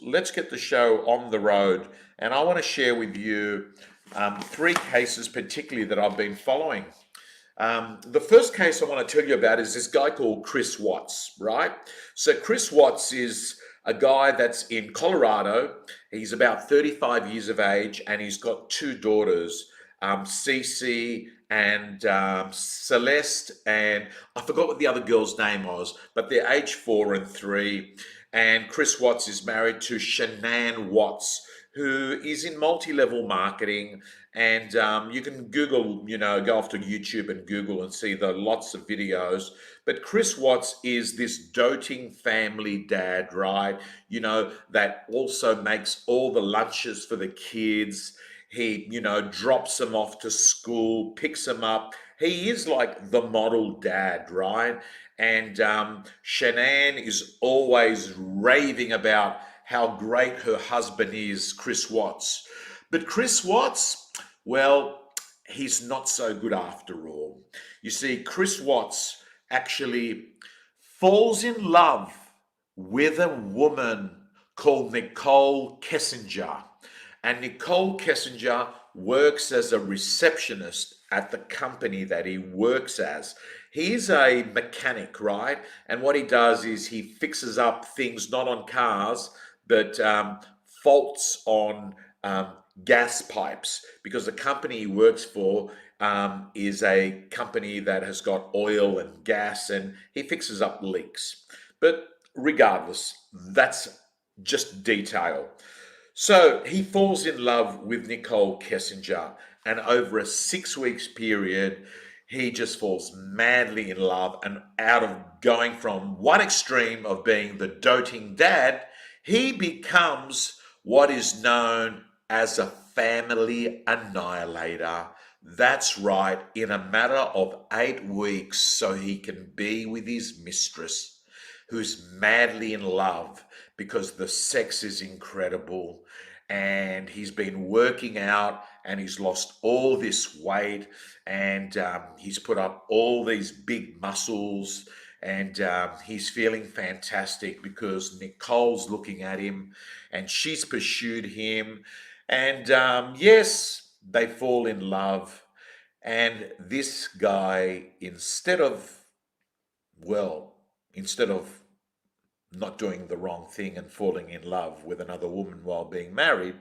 let's get the show on the road. And I want to share with you three cases, particularly that I've been following. The first case I want to tell you about is this guy called Chris Watts, right? So, Chris Watts is a guy that's in Colorado. He's about 35 years of age and he's got two daughters, Cece and Celeste, and I forgot what the other girl's name was, but they're age 4 and 3. And Chris Watts is married to Shanann Watts, who is in multi-level marketing. And you can Google, go off to YouTube and Google and see the lots of videos. But Chris Watts is this doting family dad, right? That also makes all the lunches for the kids. He, drops them off to school, picks them up. He is like the model dad, right? And Shanann is always raving about how great her husband is, Chris Watts. But Chris Watts, well, he's not so good after all. You see, Chris Watts actually falls in love with a woman called Nicole Kessinger. And Nicole Kessinger works as a receptionist at the company that he works as. He's a mechanic, right? And what he does is he fixes up things not on cars, but faults on gas pipes, because the company he works for is a company that has got oil and gas, and he fixes up leaks. But regardless, that's just detail. So he falls in love with Nicole Kessinger, and over a 6 weeks period, he just falls madly in love. And out of going from one extreme of being the doting dad, he becomes what is known as a family annihilator. That's right, in a matter of 8 weeks, so he can be with his mistress, who's madly in love because the sex is incredible. And he's been working out and he's lost all this weight, and he's put up all these big muscles, and he's feeling fantastic because Nicole's looking at him and she's pursued him. And yes, they fall in love. And this guy, instead of not doing the wrong thing and falling in love with another woman while being married,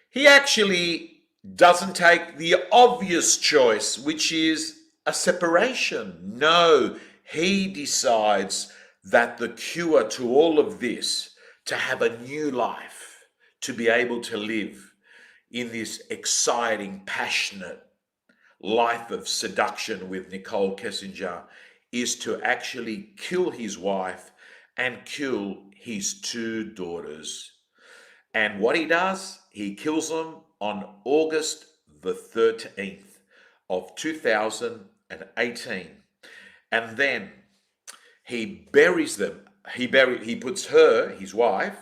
he actually doesn't take the obvious choice, which is a separation. No, he decides that the cure to all of this, to have a new life, to be able to live in this exciting, passionate life of seduction with Nicole Kessinger, is to actually kill his wife and kill his two daughters. And what he does, he kills them on August the 13th of 2018. And then he buries them. He puts her, his wife,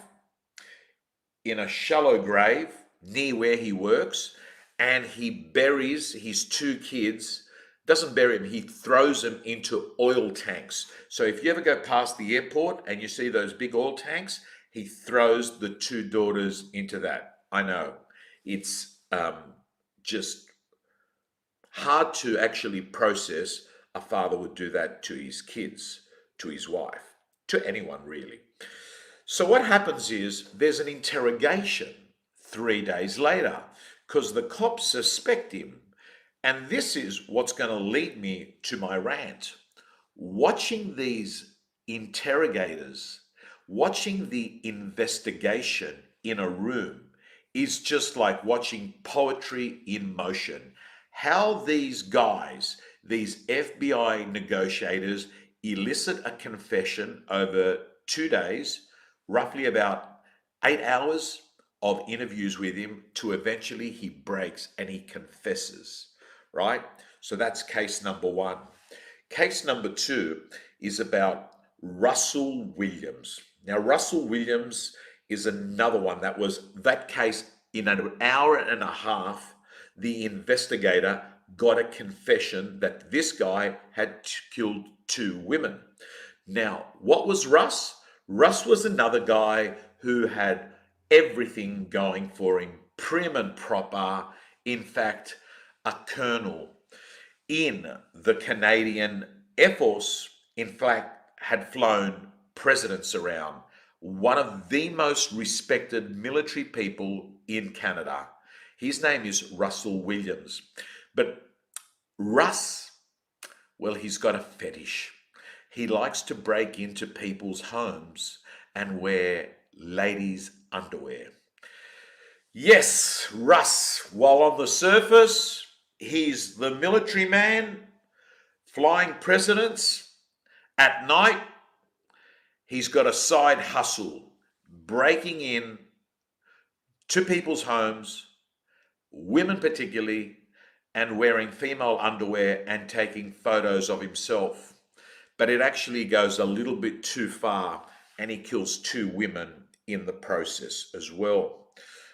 in a shallow grave near where he works, and he buries his two kids. Doesn't bury them, he throws them into oil tanks. So if you ever go past the airport and you see those big oil tanks, he throws the two daughters into that. I know it's just hard to actually process a father would do that to his kids, to his wife, to anyone really. So what happens is there's an interrogation 3 days later because the cops suspect him. And this is what's going to lead me to my rant. Watching these interrogators, watching the investigation in a room is just like watching poetry in motion. How these guys, these FBI negotiators, elicit a confession over 2 days, roughly about 8 hours of interviews with him, to eventually he breaks and he confesses, right? So that's case number one. Case number two is about Russell Williams. Now, Russell Williams is another one that case in an hour and a half, the investigator got a confession that this guy had killed two women. Now, what was Russ? Russ was another guy who had everything going for him, prim and proper. In fact, a colonel in the Canadian Air Force, in fact, had flown presidents around. One of the most respected military people in Canada. His name is Russell Williams. But Russ, well, he's got a fetish. He likes to break into people's homes and wear ladies' underwear. Yes, Russ, while on the surface, he's the military man flying presidents. At night, he's got a side hustle, breaking in to people's homes, women particularly, and wearing female underwear and taking photos of himself. But it actually goes a little bit too far, and he kills 2 women in the process as well.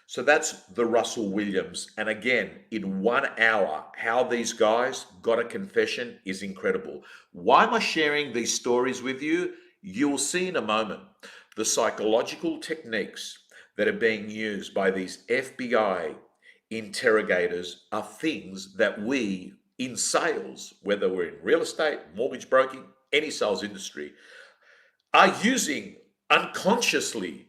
So that's the Russell Williams. And again, in 1 hour, how these guys got a confession is incredible. Why am I sharing these stories with you? You'll see in a moment the psychological techniques that are being used by these FBI interrogators are things that we in sales, whether we're in real estate, mortgage broking, any sales industry, are using unconsciously.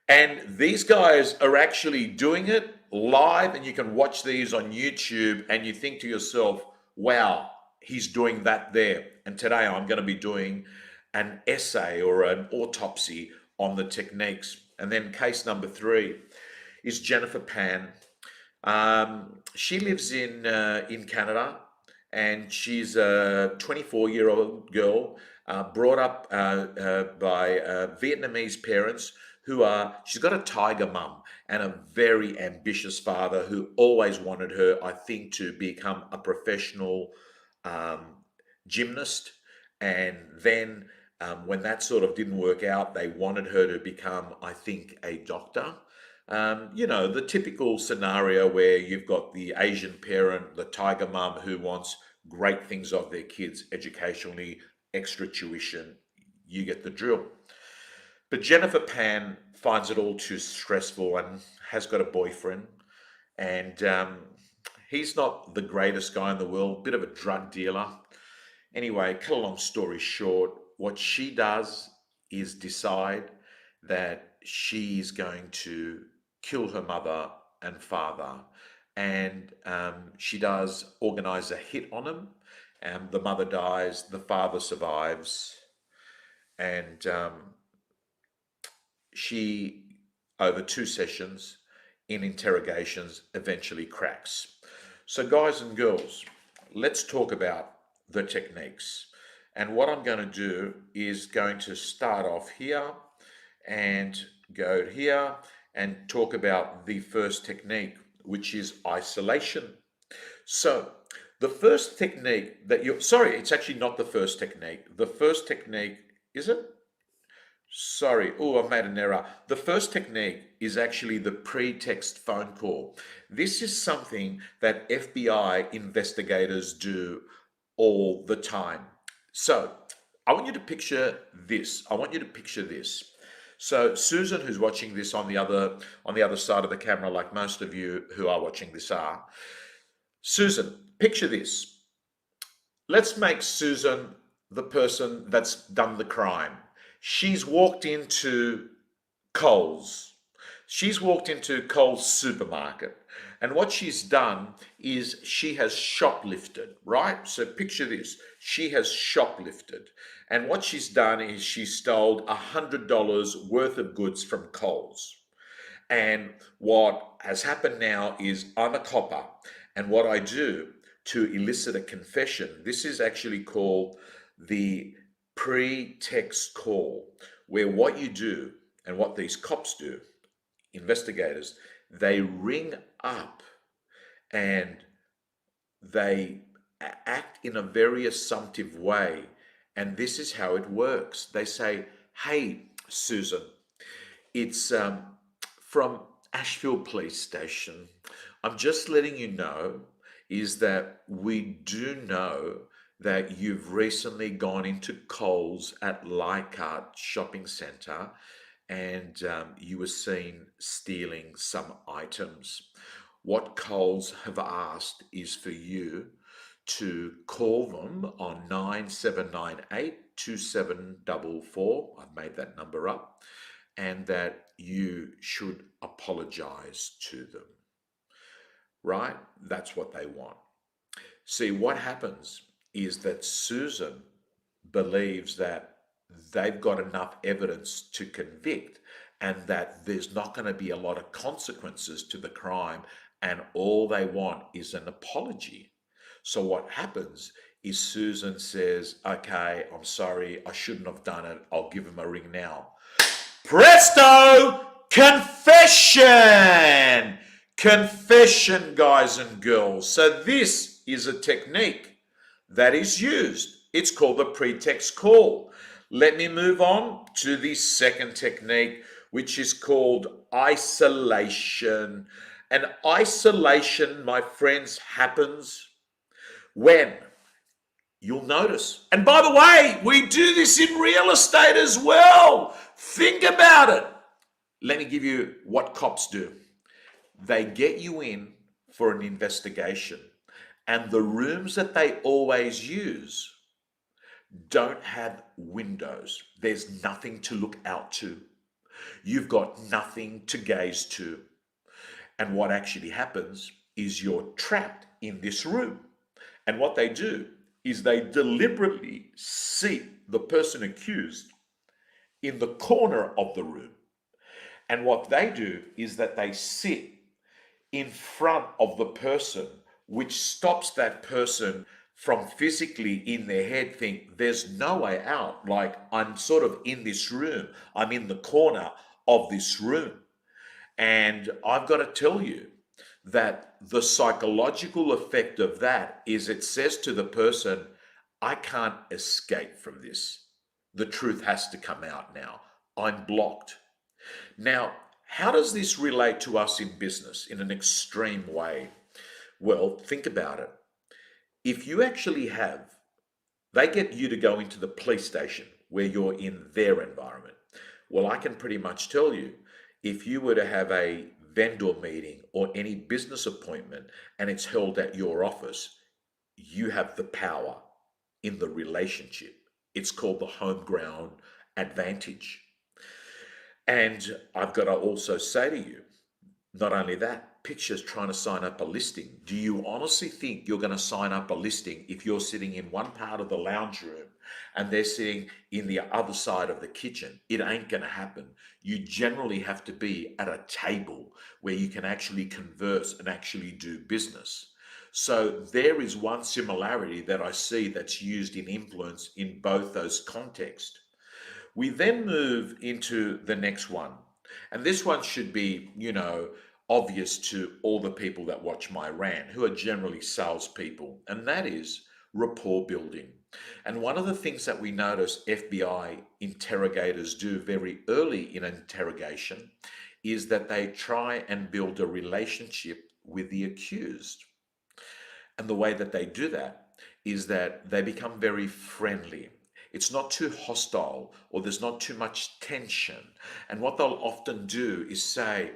And these guys are actually doing it live, and you can watch these on YouTube, and you think to yourself, wow, he's doing that there. And today I'm going to be doing an essay or an autopsy on the techniques. And then case number 3 is Jennifer Pan. She lives in Canada, and she's a 24-year-old girl brought up by Vietnamese parents she's got a tiger mum and a very ambitious father who always wanted her, I think, to become a professional gymnast. And then when that sort of didn't work out, they wanted her to become, I think, a doctor. The typical scenario where you've got the Asian parent, the tiger mum who wants great things of their kids educationally, extra tuition, you get the drill. But Jennifer Pan finds it all too stressful and has got a boyfriend. And he's not the greatest guy in the world, bit of a drug dealer. Anyway, cut a long story short, what she does is decide that she's going to kill her mother and father. And she does organize a hit on him. And the mother dies, the father survives. And she, over 2 sessions in interrogations, eventually cracks. So, guys and girls, let's talk about the techniques. And what I'm going to do is going to start off here and go here and talk about the first technique, which is isolation. So, the first technique that it's actually not the first technique. The first technique, is it? Sorry, I've made an error. The first technique is actually the pretext phone call. This is something that FBI investigators do all the time. So I want you to picture this. So Susan, who's watching this on the other side of the camera, like most of you who are watching this are. Susan, picture this. Let's make Susan the person that's done the crime. She's walked into Coles. She's walked into Coles supermarket. And what she's done is she has shoplifted, right? So picture this. She has shoplifted. And what she's done is she stole $100 worth of goods from Coles. And what has happened now is I'm a copper. And what I do to elicit a confession, this is actually called the pretext call, where what you do and what these cops do, investigators, they ring up and they act in a very assumptive way. And this is how it works. They say, hey, Susan, it's from Ashfield Police Station. I'm just letting you know is that we do know that you've recently gone into Coles at Leichhardt Shopping Centre and you were seen stealing some items. What Coles have asked is for you to call them on 9798 2744. I've made that number up, and that you should apologize to them, right? That's what they want. See, what happens is that Susan believes that they've got enough evidence to convict and that there's not going to be a lot of consequences to the crime, and all they want is an apology. So what happens is Susan says, okay, I'm sorry, I shouldn't have done it, I'll give him a ring now. Presto! Confession! Confession, guys and girls. So this is a technique that is used. It's called the pretext call. Let me move on to the second technique, which is called isolation. And isolation, my friends, happens when you'll notice. And by the way, we do this in real estate as well. Think about it. Let me give you what cops do. They get you in for an investigation, and the rooms that they always use don't have windows. There's nothing to look out to. You've got nothing to gaze to. And what actually happens is you're trapped in this room. And what they do is they deliberately seat the person accused in the corner of the room. And what they do is that they sit in front of the person, which stops that person from physically in their head think there's no way out. Like, I'm sort of in this room. I'm in the corner of this room. And I've got to tell you that the psychological effect of that is it says to the person, I can't escape from this. The truth has to come out now. I'm blocked. Now, how does this relate to us in business in an extreme way? Well, think about it. If you actually they get you to go into the police station where you're in their environment. Well, I can pretty much tell you, if you were to have a vendor meeting or any business appointment and it's held at your office, you have the power in the relationship. It's called the home ground advantage. And I've got to also say to you, not only that, pictures trying to sign up a listing. Do you honestly think you're going to sign up a listing if you're sitting in one part of the lounge room and they're sitting in the other side of the kitchen? It ain't going to happen. You generally have to be at a table where you can actually converse and actually do business. So there is one similarity that I see that's used in influence in both those contexts. We then move into the next one. And this one should be, obvious to all the people that watch my rant, who are generally salespeople, and that is rapport building. And one of the things that we notice FBI interrogators do very early in an interrogation is that they try and build a relationship with the accused. And the way that they do that is that they become very friendly. It's not too hostile, or there's not too much tension. And what they'll often do is say,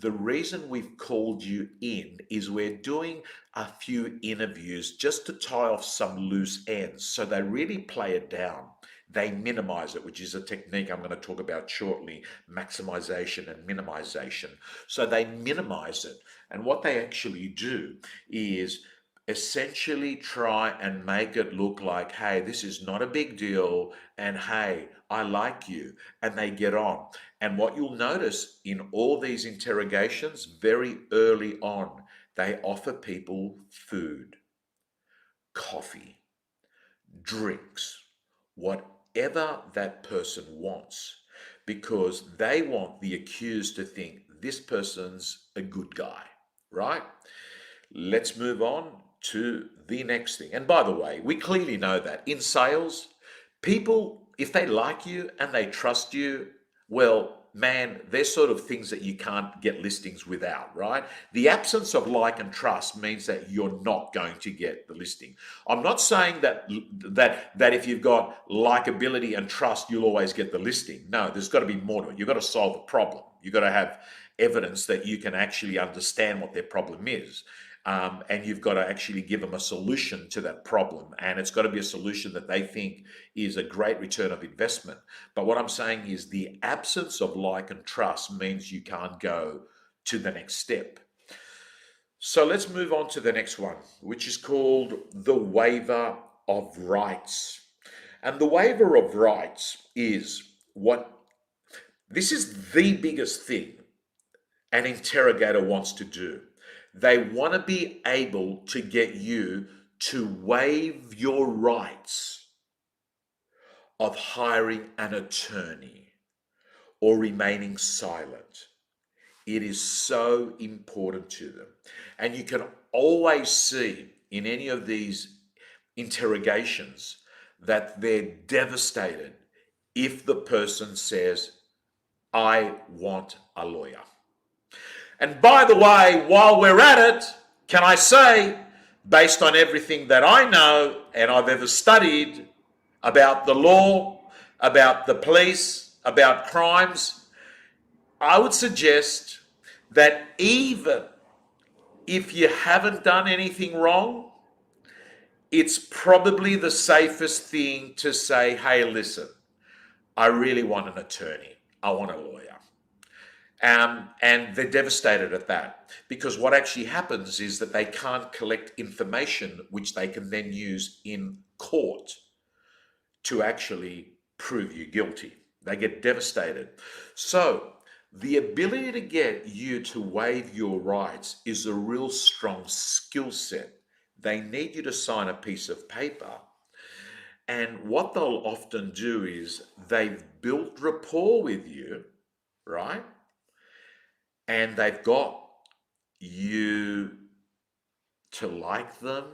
the reason we've called you in is we're doing a few interviews just to tie off some loose ends. So they really play it down. They minimize it, which is a technique I'm going to talk about shortly, maximization and minimization. So they minimize it. And what they actually do is essentially try and make it look like, hey, this is not a big deal, and hey, I like you, and they get on. And what you'll notice in all these interrogations, very early on, they offer people food, coffee, drinks, whatever that person wants, because they want the accused to think this person's a good guy, right? Let's move on to the next thing. And by the way, we clearly know that in sales, people, if they like you and they trust you, well, man, they're sort of things that you can't get listings without, right? The absence of like and trust means that you're not going to get the listing. I'm not saying that if you've got likability and trust, you'll always get the listing. No, there's got to be more to it. You've got to solve a problem. You've got to have evidence that you can actually understand what their problem is. And you've got to actually give them a solution to that problem. And it's got to be a solution that they think is a great return of investment. But what I'm saying is the absence of like and trust means you can't go to the next step. So let's move on to the next one, which is called the waiver of rights. And the waiver of rights is this is the biggest thing an interrogator wants to do. They want to be able to get you to waive your rights of hiring an attorney or remaining silent. It is so important to them. And you can always see in any of these interrogations that they're devastated if the person says, I want a lawyer. And by the way, while we're at it, can I say, based on everything that I know and I've ever studied about the law, about the police, about crimes, I would suggest that even if you haven't done anything wrong, it's probably the safest thing to say, hey, listen, I really want an attorney. I want a lawyer. And they're devastated at that because what actually happens is that they can't collect information which they can then use in court to actually prove you guilty. They get devastated. So the ability to get you to waive your rights is a real strong skill set. They need you to sign a piece of paper. And what they'll often do is they've built rapport with you, right? And they've got you to like them,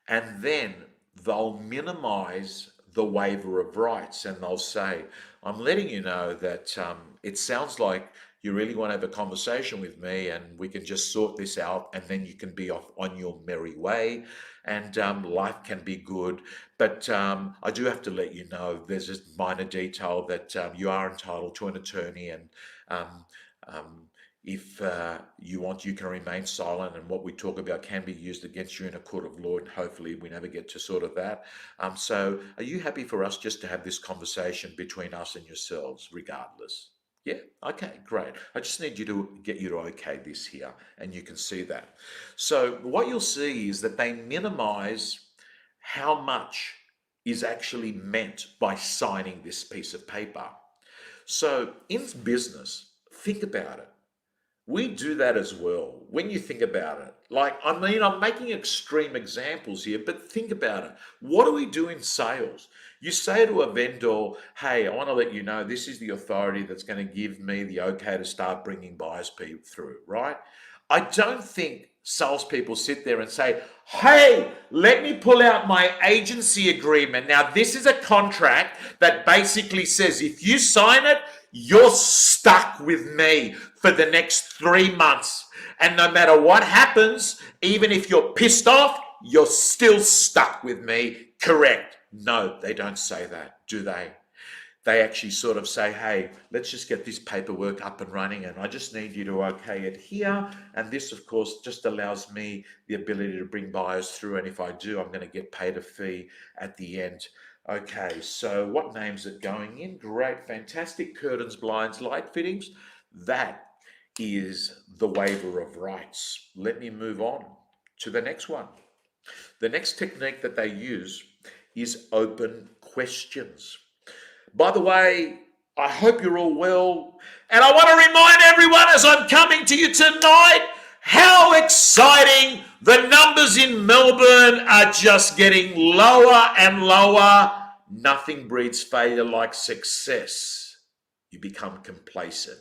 and then they'll minimize the waiver of rights and they'll say, I'm letting you know that it sounds like you really want to have a conversation with me and we can just sort this out and then you can be off on your merry way and life can be good. But I do have to let you know there's this minor detail that you are entitled to an attorney, and if you want, you can remain silent, and what we talk about can be used against you in a court of law, and hopefully we never get to sort of that. So are you happy for us just to have this conversation between us and yourselves regardless? Yeah, okay, great. I just need you to get you to okay this here, and you can see that. So what you'll see is that they minimize how much is actually meant by signing this piece of paper. So in business, think about it. We do that as well. When you think about it, like, I mean, I'm making extreme examples here, but think about it. What do we do in sales? You say to a vendor, hey, I want to let you know this is the authority that's going to give me the okay to start bringing buyers through, right? I don't think salespeople sit there and say, hey, let me pull out my agency agreement. Now, this is a contract that basically says if you sign it, you're stuck with me for the next 3 months. And no matter what happens, even if you're pissed off, you're still stuck with me. Correct. No, they don't say that, do they? They actually sort of say, hey, let's just get this paperwork up and running, and I just need you to okay it here. And this, of course, just allows me the ability to bring buyers through. And if I do, I'm going to get paid a fee at the end. Okay, so what name's it going in? Great, fantastic. Curtains, blinds, light fittings. That is the waiver of rights. Let me move on to the next one. The next technique that they use is open questions. By the way, I hope you're all well. And I want to remind everyone as I'm coming to you tonight, how exciting. The numbers in Melbourne are just getting lower and lower. Nothing breeds failure like success. You become complacent.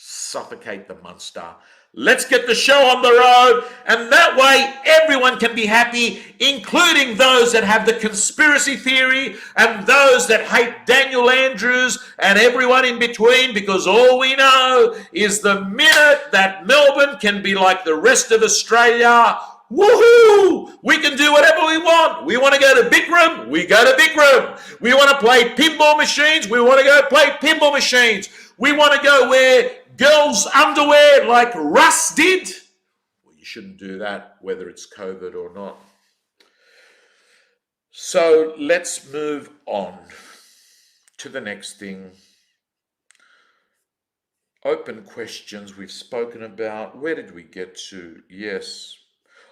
suffocate the monster. Let's get the show on the road, and that way everyone can be happy, including those that have the conspiracy theory and those that hate Daniel Andrews and everyone in between, because all we know is the minute that Melbourne can be like the rest of Australia, woohoo! We can do whatever we want. We want to go to Bikram, we go to Bikram. We want to play pinball machines, we want to go play pinball machines. We want to go wear girls' underwear like Russ did. Well, you shouldn't do that, whether it's COVID or not. So let's move on to the next thing. Open questions we've spoken about. Where did we get to? Yes.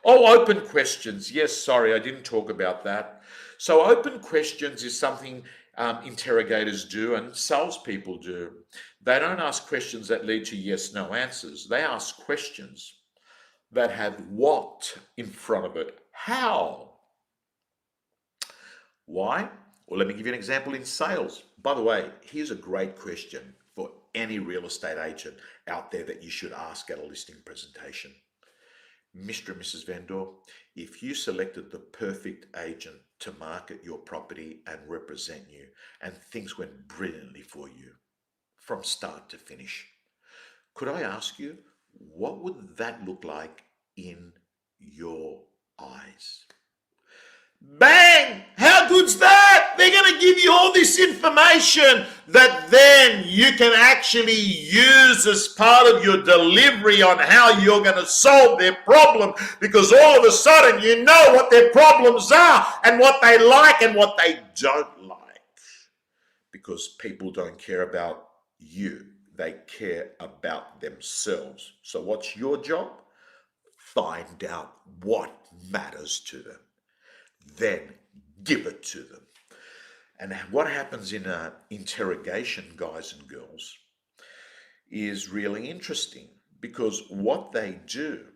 Oh, open questions. Yes, sorry, I didn't talk about that. So open questions is something interrogators do and salespeople do. They don't ask questions that lead to yes, no answers. They ask questions that have what in front of it. How? Why? Well, let me give you an example in sales. By the way, here's a great question for any real estate agent out there that you should ask at a listing presentation. Mr. and Mrs. Vendor, if you selected the perfect agent to market your property and represent you, and things went brilliantly for you from start to finish, could I ask you, what would that look like in your eyes? Bang! How good's that? They're going to give you all this information that then you can actually use as part of your delivery on how you're going to solve their problem, because all of a sudden you know what their problems are and what they like and what they don't like. Because people don't care about you. They care about themselves. So what's your job? Find out what matters to them. Then give it to them. And what happens in an interrogation, guys and girls, is really interesting, because what they do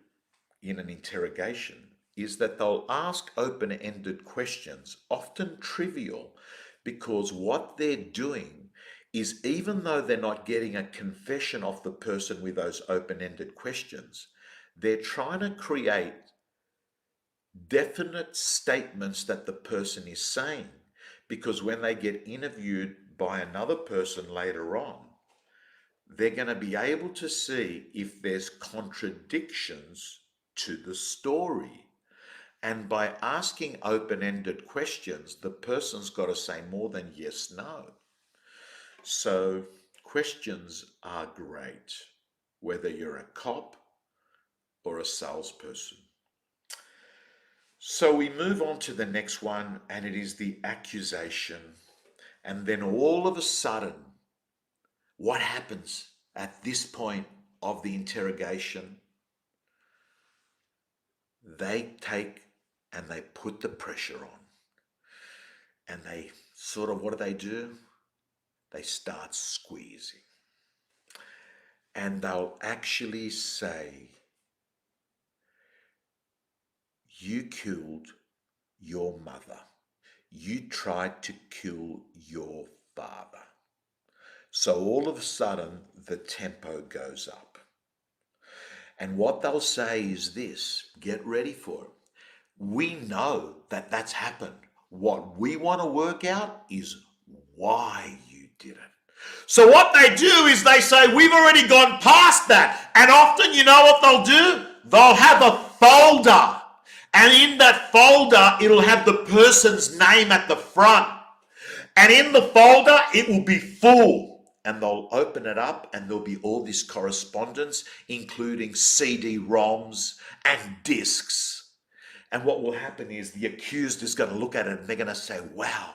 in an interrogation is that they'll ask open-ended questions, often trivial, because what they're doing is, even though they're not getting a confession off the person with those open-ended questions, they're trying to create definite statements that the person is saying, because when they get interviewed by another person later on, they're going to be able to see if there's contradictions to the story. And by asking open-ended questions, the person's got to say more than yes, no. So questions are great, whether you're a cop or a salesperson. So we move on to the next one, and it is the accusation. And then all of a sudden, what happens at this point of the interrogation? They take and they put the pressure on. And they sort of, what do? They start squeezing. And they'll actually say, you killed your mother. You tried to kill your father. So all of a sudden, the tempo goes up. And what they'll say is this, get ready for it. We know that that's happened. What we want to work out is why you did it. So what they do is they say, we've already gone past that. And often, you know what they'll do? They'll have a folder. And in that folder, it'll have the person's name at the front. And in the folder, it will be full. And they'll open it up and there'll be all this correspondence, including CD-ROMs and discs. And what will happen is the accused is going to look at it and they're going to say, wow,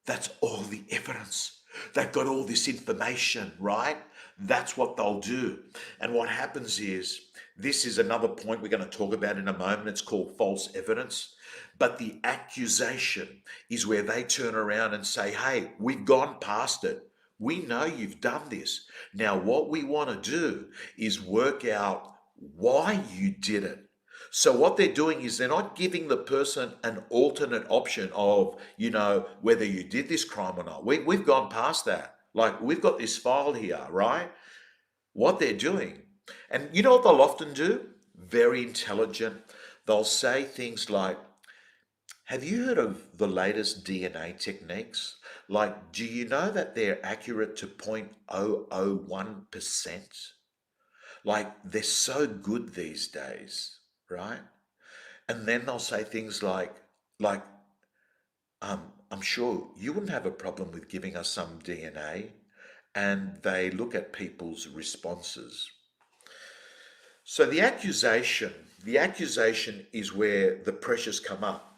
that's all the evidence. They've got all this information, right? That's what they'll do. And what happens is, this is another point we're going to talk about in a moment. It's called false evidence. But the accusation is where they turn around and say, hey, we've gone past it. We know you've done this. Now, what we want to do is work out why you did it. So what they're doing is they're not giving the person an alternate option of, whether you did this crime or not. We've gone past that. Like, we've got this file here, right? what they're doing. And you know what they'll often do? Very intelligent. They'll say things like, have you heard of the latest DNA techniques? Like, do you know that they're accurate to 0.001%? Like, they're so good these days, right? And then they'll say things like, I'm sure you wouldn't have a problem with giving us some DNA. And they look at people's responses. So the accusation is where the pressures come up.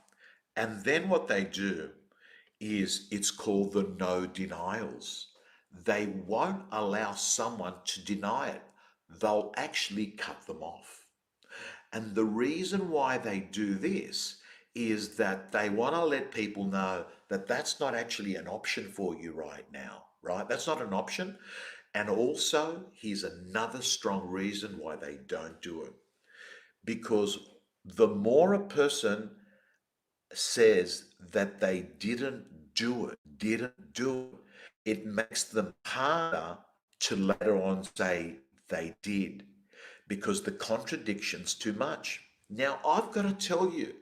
And then what they do is it's called the no denials. They won't allow someone to deny it. They'll actually cut them off. And the reason why they do this is that they want to let people know that that's not actually an option for you right now, right? That's not an option. And also, here's another strong reason why they don't do it. Because the more a person says that they didn't do it, it makes them harder to later on say they did because the contradiction's too much. Now, I've got to tell you,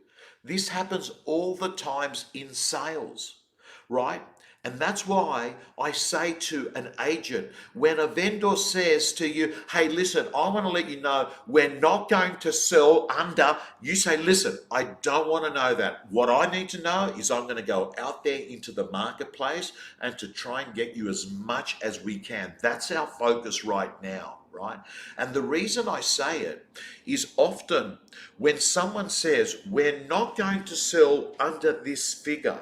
this happens all the times in sales, right? And that's why I say to an agent, when a vendor says to you, hey, listen, I want to let you know we're not going to sell under, you say, listen, I don't want to know that. What I need to know is I'm going to go out there into the marketplace and to try and get you as much as we can. That's our focus right now. Right? And the reason I say it is often when someone says, we're not going to sell under this figure,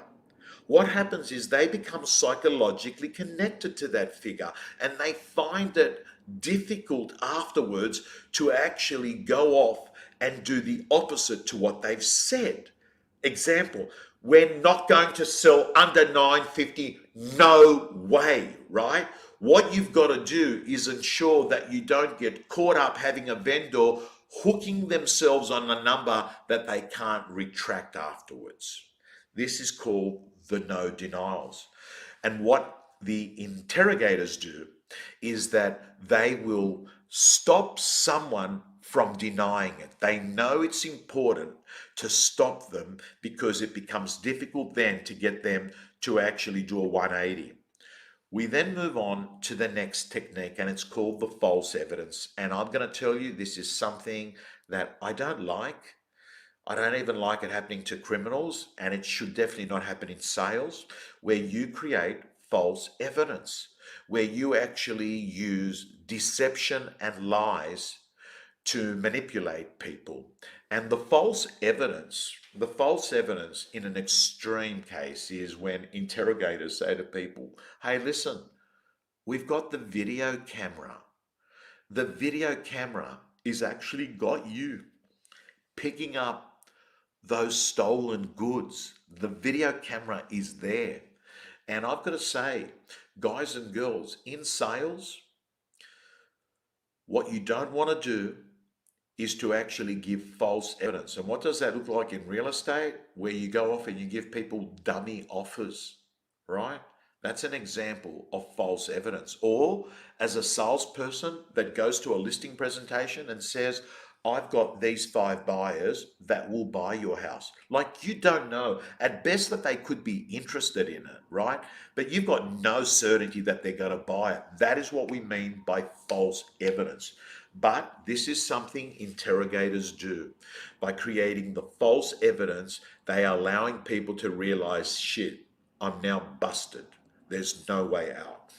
what happens is they become psychologically connected to that figure and they find it difficult afterwards to actually go off and do the opposite to what they've said. Example, we're not going to sell under 950, no way, right? What you've got to do is ensure that you don't get caught up having a vendor hooking themselves on a number that they can't retract afterwards. This is called the no denials. And what the interrogators do is that they will stop someone from denying it. They know it's important to stop them because it becomes difficult then to get them to actually do a 180. We then move on to the next technique, and it's called the false evidence. And I'm going to tell you, this is something that I don't like. I don't even like it happening to criminals, and it should definitely not happen in sales, where you create false evidence, where you actually use deception and lies to manipulate people. And the false evidence in an extreme case is when interrogators say to people, hey, listen, we've got the video camera. The video camera is actually got you picking up those stolen goods. The video camera is there. And I've got to say, guys and girls, in sales, what you don't want to do is to actually give false evidence. And what does that look like in real estate? Where you go off and you give people dummy offers, right? That's an example of false evidence. Or as a salesperson that goes to a listing presentation and says, I've got these 5 buyers that will buy your house. Like, you don't know. At best that they could be interested in it, right? But you've got no certainty that they're going to buy it. That is what we mean by false evidence. But this is something interrogators do. By creating the false evidence, they are allowing people to realize, shit, I'm now busted. There's no way out.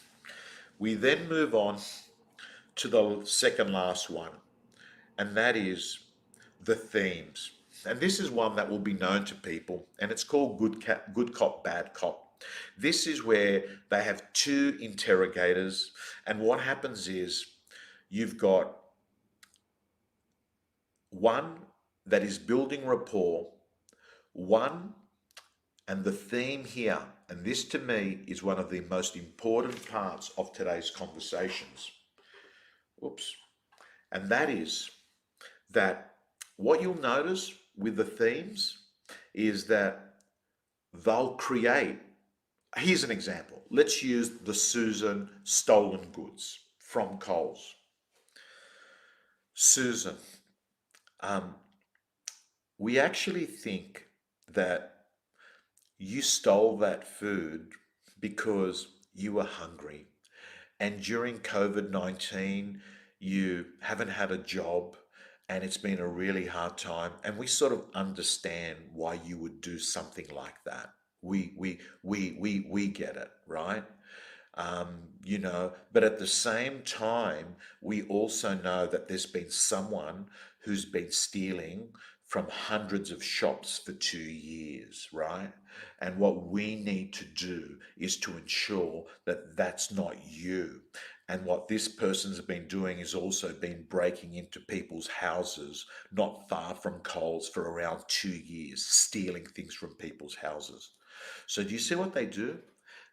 We then move on to the second last one, and that is the themes. And this is one that will be known to people, and it's called good cop, bad cop. This is where they have 2 interrogators, and what happens is you've got one that is building rapport, one, and the theme here, and this to me is one of the most important parts of today's conversations. Oops. And that is that what you'll notice with the themes is that they'll create, here's an example. Let's use the Susan stolen goods from Coles. Susan, um, we actually think that you stole that food because you were hungry. And during COVID 19, you haven't had a job and it's been a really hard time. And we sort of understand why you would do something like that. We get it, right? But at the same time, we also know that there's been someone who's been stealing from hundreds of shops for 2 years, right? And what we need to do is to ensure that that's not you. And what this person's been doing is also been breaking into people's houses not far from Coles for around 2 years, stealing things from people's houses. So do you see what they do?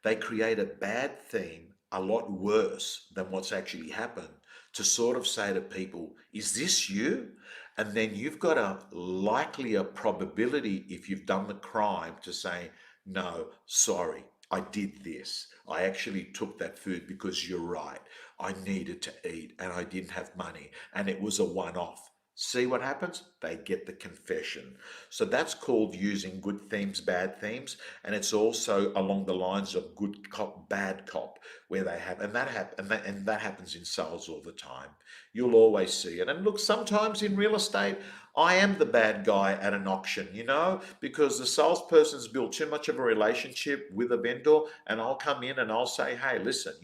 They create a bad theme a lot worse than what's actually happened to sort of say to people, is this you? And then you've got a likelier probability if you've done the crime to say, no, sorry, I did this. I actually took that food because you're right. I needed to eat and I didn't have money and it was a one off. See what happens? They get the confession. So that's called using good themes, bad themes, and it's also along the lines of good cop, bad cop, where they have, and that happens in sales all the time. You'll always see it. And look, sometimes in real estate, I am the bad guy at an auction, because the salesperson's built too much of a relationship with a vendor, and I'll come in and I'll say, hey, listen,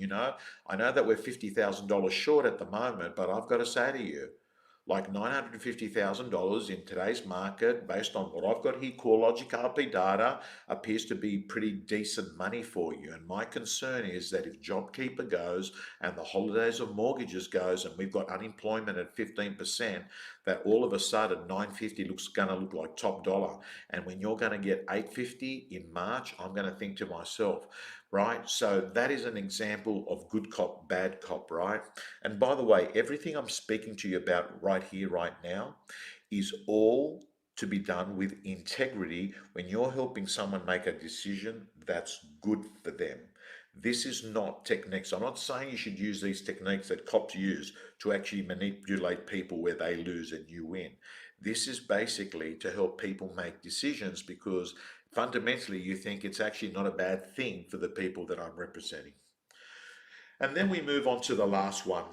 I know that we're $50,000 short at the moment, but I've got to say to you, like $950,000 in today's market, based on what I've got here, CoreLogic RP data, appears to be pretty decent money for you. And my concern is that if JobKeeper goes and the holidays of mortgages goes and we've got unemployment at 15%, that all of a sudden 950 looks going to look like top dollar. And when you're going to get 850 in March, I'm going to think to myself, right? So that is an example of good cop, bad cop, right? And by the way, everything I'm speaking to you about right here, right now, is all to be done with integrity. When you're helping someone make a decision, that's good for them. This is not techniques. I'm not saying you should use these techniques that cops use to actually manipulate people where they lose and you win. This is basically to help people make decisions because fundamentally you think it's actually not a bad thing for the people that I'm representing. And then we move on to the last one.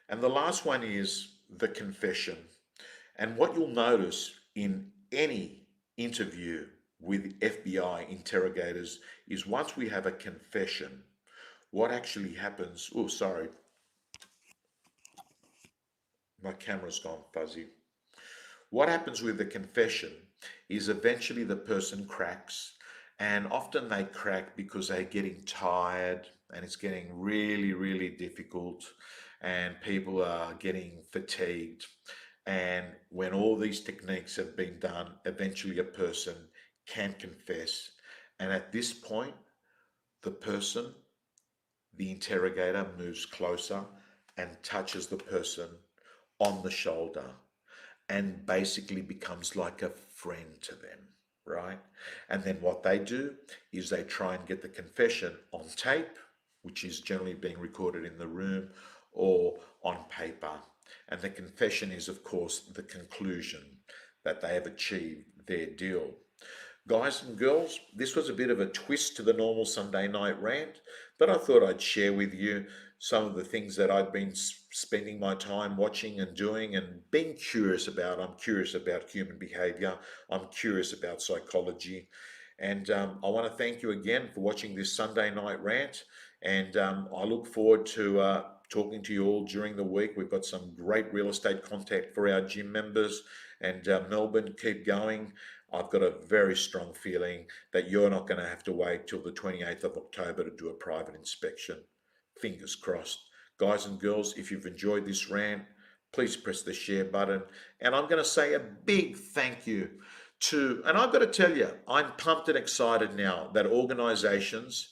And the last one is the confession. And what you'll notice in any interview with FBI interrogators is once we have a confession, what actually happens. Oh, sorry, my camera's gone fuzzy. What happens with the confession is eventually the person cracks, and often they crack because they're getting tired and it's getting really, really difficult, and people are getting fatigued. And when all these techniques have been done, eventually a person can confess. And at this point, the person, the interrogator, moves closer and touches the person on the shoulder and basically becomes like a friend to them, right? And then what they do is they try and get the confession on tape, which is generally being recorded in the room, or on paper. And the confession is, of course, the conclusion that they have achieved their deal. Guys and girls, this was a bit of a twist to the normal Sunday night rant, but I thought I'd share with you some of the things that I've been spending my time watching and doing and being curious about. I'm curious about human behavior. I'm curious about psychology. And I want to thank you again for watching this Sunday night rant. And I look forward to talking to you all during the week. We've got some great real estate contact for our gym members. And Melbourne, keep going. I've got a very strong feeling that you're not going to have to wait till the 28th of October to do a private inspection. Fingers crossed. Guys and girls, if you've enjoyed this rant, please press the share button. And I'm going to say a big thank you and I've got to tell you, I'm pumped and excited now that organizations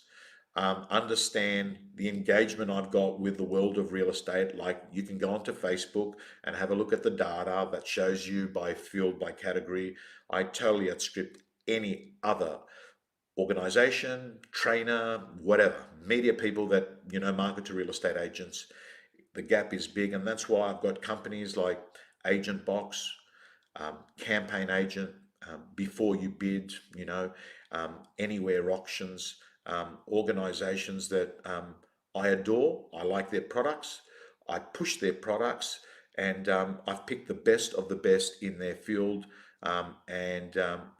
understand the engagement I've got with the world of real estate. Like, you can go onto Facebook and have a look at the data that shows you by field, by category. I totally outstrip any other organization, trainer, whatever, media people that, market to real estate agents. the gap is big, and that's why I've got companies like Agent Box, Campaign Agent, Before You Bid, Anywhere Auctions, organizations that I adore. I like their products. I push their products, and I've picked the best of the best in their field, and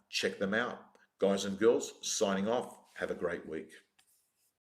check them out. Guys and girls, signing off. Have a great week.